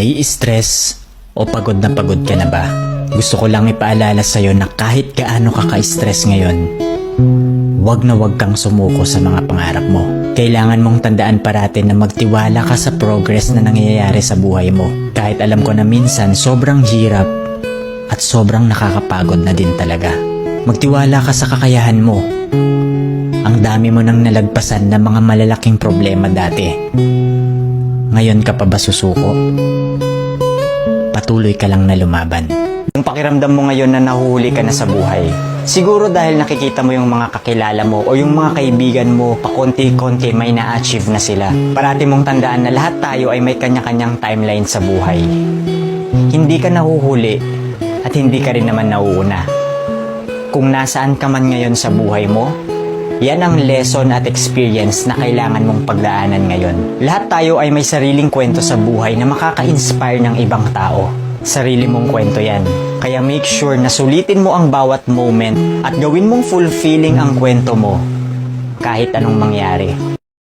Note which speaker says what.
Speaker 1: Nai-stress o pagod ka na ba? Gusto ko lang ipaalala sa'yo na kahit gaano ka ka-stress ngayon, wag na wag kang sumuko sa mga pangarap mo. Kailangan mong tandaan parati na magtiwala ka sa progress na nangyayari sa buhay mo. Kahit alam ko na minsan sobrang hirap at sobrang nakakapagod na din talaga. Magtiwala ka sa kakayahan mo. Ang dami mo nang nalagpasan na mga malalaking problema dati. Ngayon ka pa ba susuko? Patuloy ka lang na lumaban. Yung pakiramdam mo ngayon na nahuhuli ka na sa buhay, siguro dahil nakikita mo yung mga kakilala mo o yung mga kaibigan mo pakonti-konti may na-achieve na sila. Parati mong tandaan na lahat tayo ay may kanya-kanyang timeline sa buhay. Hindi ka nahuhuli at hindi ka rin naman nauuna. Kung nasaan ka man ngayon sa buhay mo, yan ang lesson at experience na kailangan mong pagdaanan ngayon. Lahat tayo ay may sariling kwento sa buhay na makaka-inspire ng ibang tao. Sarili mong kwento yan. Kaya make sure na sulitin mo ang bawat moment at gawin mong fulfilling ang kwento mo kahit anong mangyari.